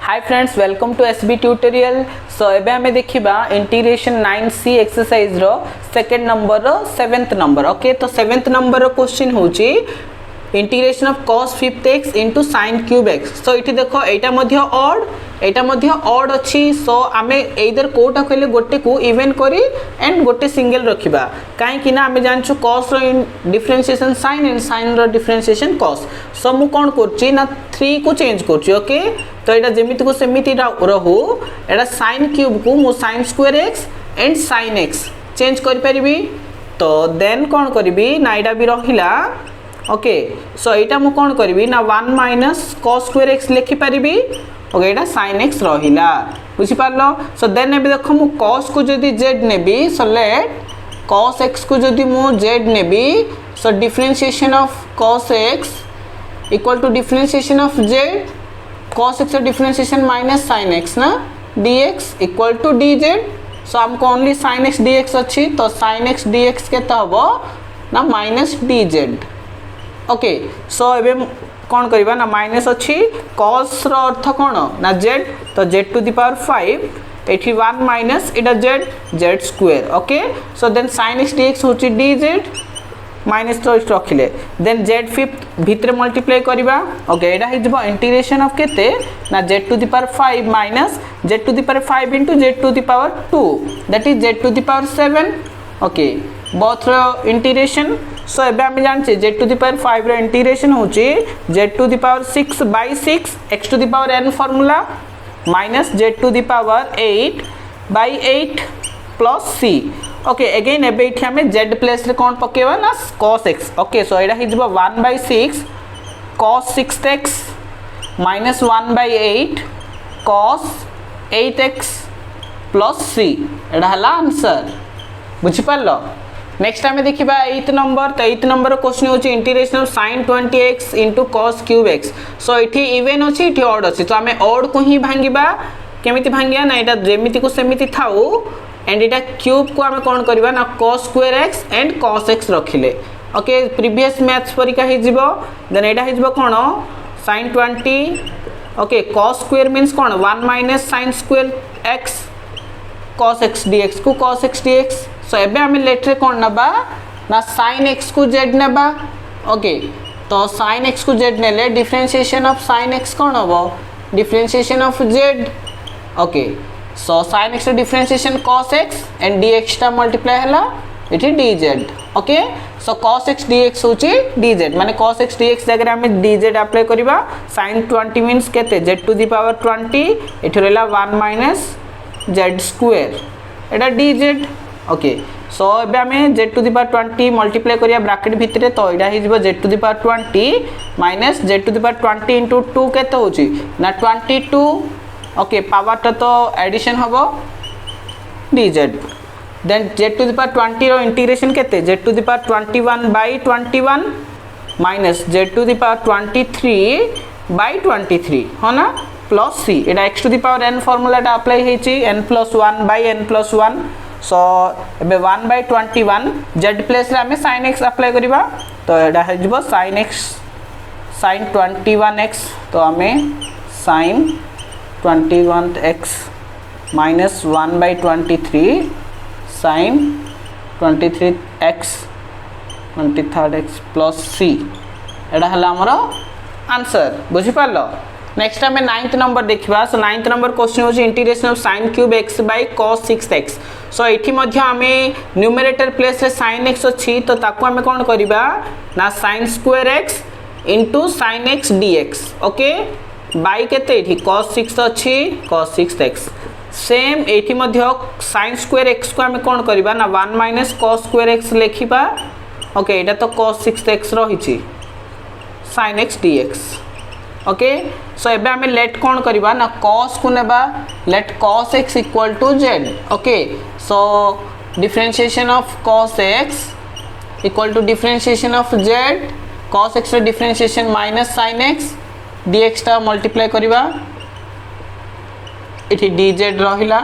Hi friends welcome to SB tutorial. So एबे हमें देखिबा इंटीग्रेशन 9c एक्सरसाइज रो सेकंड नंबर रो 7th नंबर। ओके तो 7th नंबर रो क्वेश्चन होची integration of cos 5th x into sin cube x। So इठी देखो एटा मध्य ऑड अछि। सो आमे एइदर कोटा कहले गोटे को इवन करी एंड गोटे सिंगल रखिबा काहे कि ना आमे जानछु cos रो डिफरेंशिएशन sin एंड sin रो डिफरेंशिएशन cos। सो मु कोन करछि ना 3 को चेंज करछि। ओके तो एटा जेमिति को सेमिति रहू एटा sin क्यूब को मु sin square x and sin x change करि परिबी। तो देन कोन करबी ना एटा भी रहिला। ओके सो एटा मु कोन करबी ना 1 माइनस cos स्क्वायर x लिखि परिबी। ओके एटा sin x रहिला बुझि पारलो। सो देन एबे देखो मु cos को जदी z नेबी सो लेट cos x को जदी मु z नेबी so differentiation of cos x equal to differentiation of z cos x differentiation minus sin x ना dx equal to dz। So हमको ओनली sin x dx अछि तो sin x dx केता हबो ना माइनस dz। ओके सो एबे कौन करिबा ना माइनस अछि cos रो अर्थ कोन ना z तो z टू द पावर 5 एठी 1 माइनस इटा z square. Okay so then sin x dx होची dz माइनस तो रखिले देन z फिफ्थ भितरे मल्टीप्लाई करिबा। ओके एटा हि जबो इंटीग्रेशन ऑफ केते ना z to the power 5 minus z to the power 5 into z to the power 2 that is z to the power 7। Okay both रो इंटीग्रेशन। सो एबे हम जानछे z टू द पावर 5 रो इंटीग्रेशन होची z to the power 6 by 6 x to the power n formula minus z to the power 8 by 8 plus c। Okay again एबे इठी हमें z place रे कोन पकेबा ना cos x। ओके सो एडा हि जबो 1 by 6 cos 6x minus 1 by 8 cos 8x plus c एडा हला आंसर बुझि पारलो। नेक्स्ट आमे देखिबा 8th नंबर। तो 8th नंबर क्वेश्चन होची integration of sin 20x into cos cube x। So इठी इवन अछि इठी ऑड अछि तो आमे ऑड को ही भांगीबा केमिति भांगिया ना एटा जेमिति को सेमिति थाउ एंड एटा क्यूब को आमे कोन करबा ना cos square x and cos x रखिले। ओके प्रीवियस मैथ्स परिका हि जिवो देन एटा हि जिवो कोन sin 20। Okay cos square means कोन 1 minus sin square x cos x dx को cos x dx। सो एबे हमें लेटर कोन नबा ना sin x को z नबा। ओके तो sin x को z नेले डिफरेंशिएशन ऑफ sin x कोन हबो differentiation of z। Okay so sin x differentiation cos x and dx टा मल्टीप्लाई हला इठी dz। ओके सो cos x dx होची dz माने cos x dx जगह हमें dz अप्लाई करिबा sin 20 मींस केते z टू द पावर 20 इठी रहला 1 माइनस z स्क्वायर एटा dz। ओके सो एबे हमें z to the power 20 multiply करिया ब्रैकेट भितरे तो एडा हि जबो z to the power 20 minus z to the power 20 into 2 केते होची ना 22। ओके पावर तो एडिशन हबो dz then z to the power 20 row integration केते z to the power 21 by 21 minus z to the power 23 by 23 हो ना plus c एडा x to the power n formula टा अप्लाई हेची n + 1 by n + 1। So एबे 1 bye 21 z place रे हमें sin x apply करिबा तो एडा हे जबो sin x sin 21x तो हमें sin 21x minus 1 by 23 sin 23x 23x plus c एडा हला हमरो आंसर बुझि पारलो। नेक्स्ट हमें 9th नंबर देखिबा। सो 9th नंबर क्वेश्चन होची integration of sin cube x by cos 6x। So एठी मध्य हमें न्यूमरेटर प्लेस रे sin x अछि तो ताको हमें कोन करिबा ना sin square x into sin x dx। Okay by केते एठी cos 6 अछि cos 6x सेम एठी मध्य sin स्क्वायर x को हमें कोन करिबा ना 1 माइनस cos स्क्वायर x लेखिबा। ओके एटा तो cos 6x रहिछि sin x dx। Okay so एबे हमें लेट कोन करिबा ना cos को नेबा let cos x equal to z। Okay so differentiation of cos x equal to differentiation of z cos x रे differentiation minus sin x dx टा multiply करिबा इठी dz रहिला।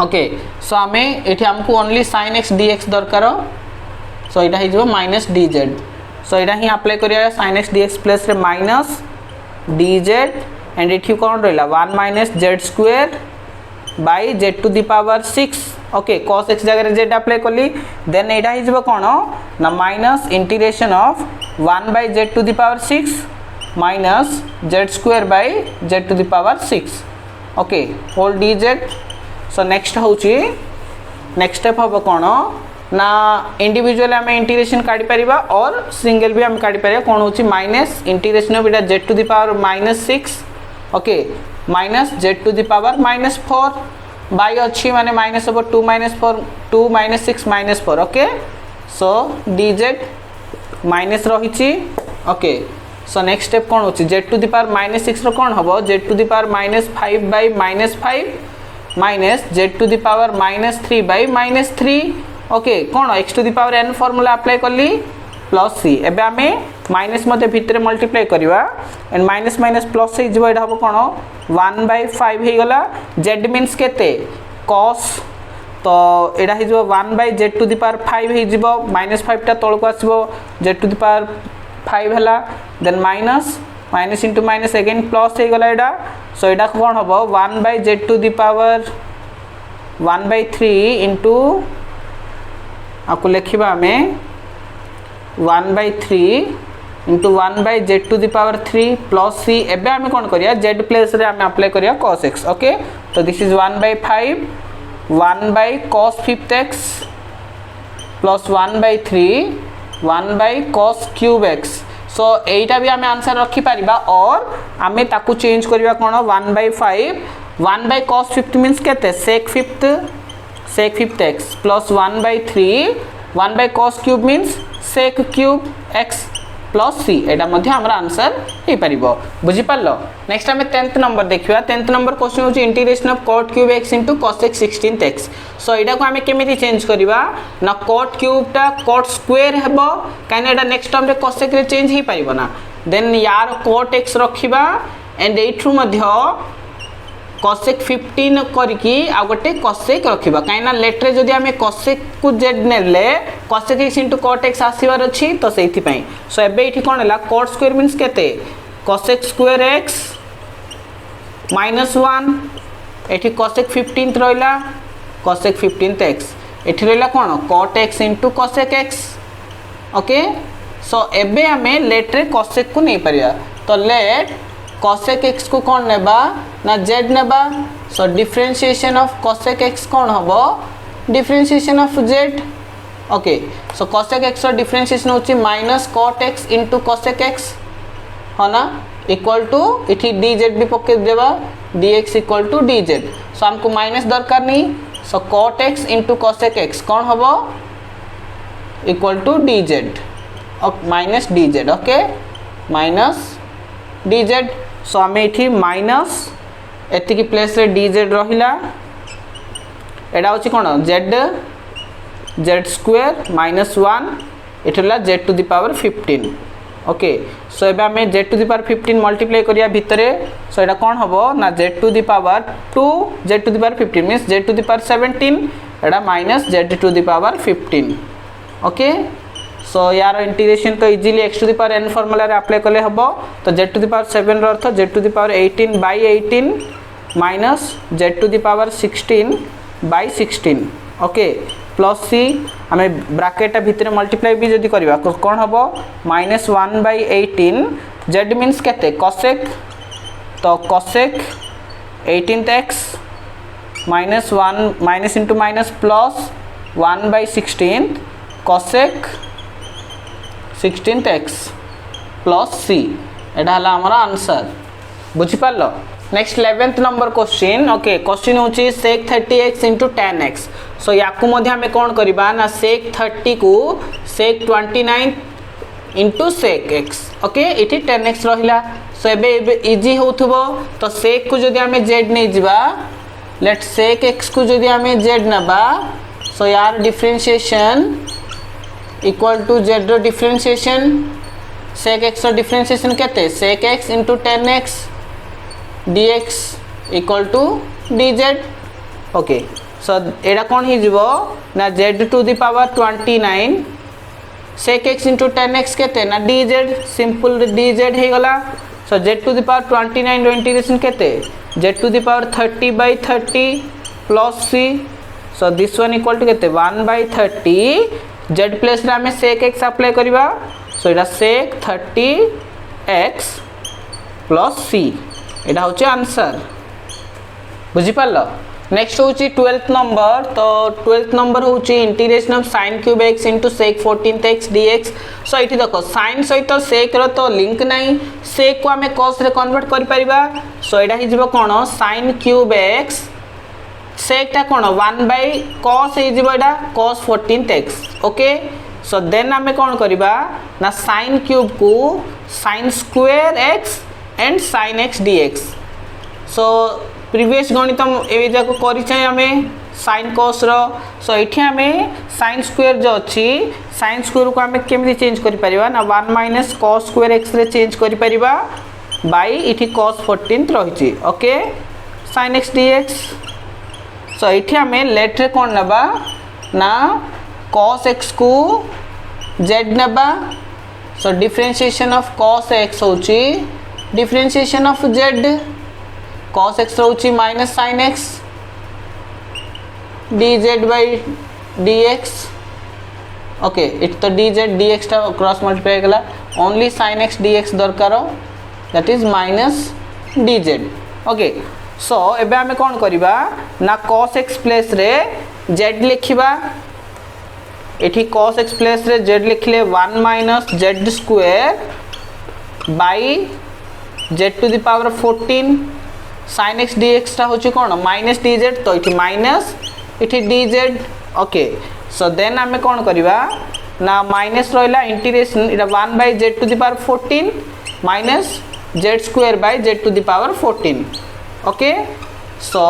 ओके सो हमें इठी हमको ओनली sin x dx दरकार सो एटा हि जो माइनस dz। सो एटा ही अप्लाई करिया sin x dx प्लस रे माइनस dz एंड इठी कौन रहा 1 minus z square by z to the power 6 okay cos x जगह जेड अप्लाई कली देन एटा हि जबो कोन ना minus integration of 1 by z to the power 6 minus z square by z to the power 6 okay whole dz so next होची next step हम कौन ना इंडिविजुअल आम इंटीग्रेशन काढ़ी पारिबा और सिंगल भी आम काढ़ी पारिबा कौन होची माइनस इंटीग्रेशन ऑफ इटा z to the power -6 okay minus z to the power -4 by अच्छी माने माइनस हम 2 - 4 2 - 6 -4 ओके सो dz माइनस रही ओके सो नेक्स्ट स्टेप कौन होची जेड टू दी पावर -6 रो कौन हबो z to the power -5 by -5 minus z to the power -3 by -3 okay कौन x to the power n formula apply करली plus c एबे आमे माइनस मते भितरे मल्टीप्लाई करबा एंड माइनस माइनस प्लस हे जबो एटा हबो कोन 1/5 हे गला z मींस केते cos तो एटा हे जबो 1/z टू दी पावर 5 हे जबो -5 टा तळ को आसीबो z टू दी पावर 5 हला then minus minus into minus again plus हे गला एटा सो एटा कोन हबो 1/z to the power 1/3 into आपको लिखिबा हमें 1/3 into 1/z to the power 3 plus c एबे हमें कौन करिया z प्लेस रे हमें अप्लाई करिया cos x ओके तो this is 1/5 1/cos 5x plus 1/3 1/cos cube x सो एटा भी हमें आंसर रखी पारिबा और हमें ताकू चेंज करिया कोन 1/5 1/cos 50 मींस केते sec 5th x plus 1/3 1/cos cube means sec cube x plus c एटा मध्ये हमरा आंसर हे परिबो बुझि पालो नेक्स्ट हमें 10th नंबर देखिबा 10th नंबर क्वेश्चन होची integration of cot cube x into cos x 16x सो एटा को हमें केमिति चेंज करिबा ना cot क्यूब टा cot स्क्वायर हेबो काने एटा नेक्स्ट टर्म रे cos x रे चेंज हे परिबो ना देन यार cot x रखिबा एंड एथ्रु मध्ये cosec 15 करके आ गोटे cosec रखिबा काइना लेटर जदी हमें cosec को z नेले cosec x into cot x आसीबार अछि तो सेथि पई सो एबे इठी कोन हला cot स्क्वायर मींस केते cosec स्क्वायर x -1 एठी cosec 15 रहला cosec 15 x एठी रहला कोन cot x into cosec x okay so एबे हमें लेटर cosec को नै परिया तो लेट cosec x को कौन नेबा ना z नेबा so differentiation of cosec x कौन हबो differentiation of z okay so cosec x रो डिफरेंशिएशन होची minus cot x into cosec x हो ना इक्वल टू इठी dz भी पके देबा dx equal to dz so हमको माइनस दरकार नहीं सो cot x into cosec x कौन हबो इक्वल टू dz और minus dz okay minus dz सो हमें इठी माइनस एति की प्लेस रे dz रहिला एडा होची कोन z स्क्वायर -1 एठला z to the power 15 okay so एबे हमें z to the power 15 multiply करिया भितरे सो एडा कोन हबो ना z to the power 2 z to the power 15 means z to the power 17 एडा minus z to the power 15 okay so यार इंटीग्रेशन तो easily x to the power n formula रे अप्लाई करले हबो तो z टू द पावर 7 रो अर्थ z to the power 18 by 18 minus z to the power 16 by 16 okay plus c हमें bracket भितर मल्टीप्लाई भी जदी करबा कोन हबो -1 बाय 18 z मींस केते cosec तो cosec 18x -1 minus into minus plus 1 by 16 cosec 16x plus c एटा हला हमरा आंसर बुझि पालो next 11th number question okay question होची sec 30x into tan x सो याकू मध्ये हमें कोन करबा ना sec 30 को sec 29 into sec x okay इठी tan x रहिला सो एबे इजी होथबो तो sec को जदी हमें z नै जिबा लेट sec x को जदी हमें z नबा सो यार डिफरेंशिएशन इक्वल टू z रो डिफरेंशिएशन sec x रो डिफरेंशिएशन केते sec x into tan x dx equal to dz okay so एडा कोन ही जिवो ना z to the power 29 sec x into tan x केते ना dz सिंपल dz हे गला so z to the power 29 रो इंटीग्रेशन केते z to the power 30/30 plus c so this one equal to केते 1/30 z प्लेस रे हमें sec x apply करबा सो एटा sec 30x प्लस c एटा होचे आंसर बुझी पारलो। नेक्स्ट होची 12th नंबर तो 12th नंबर होची integration of sin cube x into sec 14x dx सो इठी देखो sin सहित sec रो तो लिंक नाही sec को हमें cos रे कन्वर्ट करि परिबा सो एटा हि जिवो कोन sin क्यूब x sec ता कोन 1/cos हे जिवो एटा cos 14x okay so then हमें कोन करिबा ना sin क्यूब को sin square x and sin x dx so previous गणितम ए जाको करिछै हमें sin cos रो सो एठी हमें sin स्क्वायर जो अछि sin स्क्वायर को हमें केमि चेंज करि परिबा ना 1 - cos स्क्वायर x रे चेंज करि परिबा बाय एठी cos 14 रहिछि okay sin x dx so एठी हमें लेट रे कोन नबा ना cos x को z नबा सो डिफरेंशिएशन ऑफ cos x होछि differentiation of z cos x रोची minus sin x dz by dx okay it तो dz dx टा क्रॉस मल्टीप्लाई कला ओनली sin x dx दरकार that is minus dz okay so एबे हमें कोन करिबा ना cos x प्लेस रे z लिखिबा एठी cos x प्लेस रे z लिखले 1 - z square by z to the power 14 sin x dx टा होची कोन माइनस dz तो इठी माइनस इठी dz ओके सो देन हमें कोन करिबा ना माइनस रोइला इंटीग्रेशन इटा 1/z to the power 14 minus z square by z to the power 14 okay so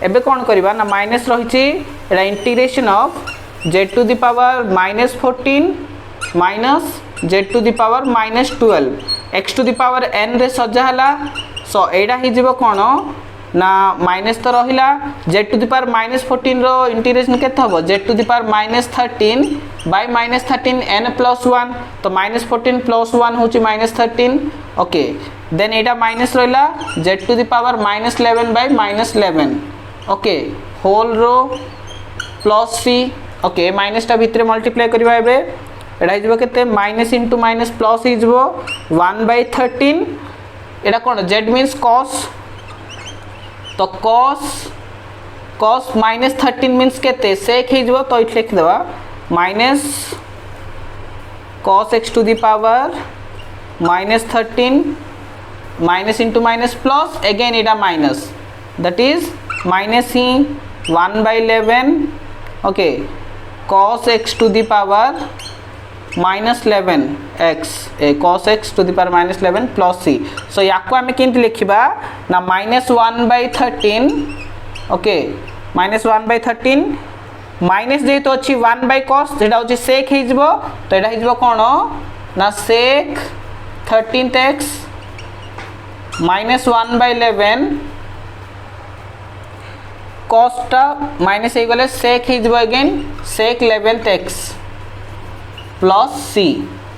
एबे कोन करिबा ना माइनस रहिची इटा integration of z to the power -14 minus z to the power -12 x to the power n रे सजा हला सो एडा हि जीवो कोन ना माइनस तो रहिला z टू द पावर -14 रो इंटीग्रेशन केते हबो z to the power -13 by -13 n + 1 तो -14 + 1 होची -13 ओके देन एडा माइनस रहिला z to the power -11 by -11 okay whole रो प्लस c ओके माइनस टा भितरे मल्टीप्लाई करबा एबे एडा जीवो केते माइनस इनटू माइनस प्लस हि जीवो 1/13 एटा कोन z मींस cos तो cos -13 मींस केते sec हे जबो तो इट लिख देबा minus cos x to the power -13 minus into minus plus again एटा माइनस दैट इज माइनस ही 1/11 okay cos x to the power -11x cos x to the power -11 plus c so याको हमें किंत लिखिबा ना -1/13 ओके -1/13 माइनस जे तो अछि 1/cos जेटा होछि sec हे जबो तो एटा हे जबो कोन ना sec 13x -1/11 cos टा माइनस हे गले sec हे जबो again sec 11x plus c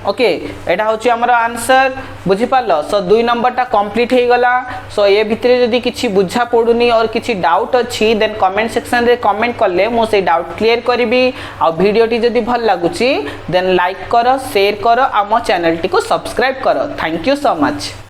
okay एटा होची हमर आंसर बुझी पालो सो 2 नंबर टा कंप्लीट हे गला सो ए भितरे जदी किछि बुझा पडुनी और किछि डाउट अछि देन कमेंट सेक्शन रे कमेंट करले मो से डाउट क्लियर करबी आ वीडियो टी जदी भल लागुची देन लाइक करो शेयर करो आ मो चैनल टी को सब्सक्राइब करो थैंक यू सो मच।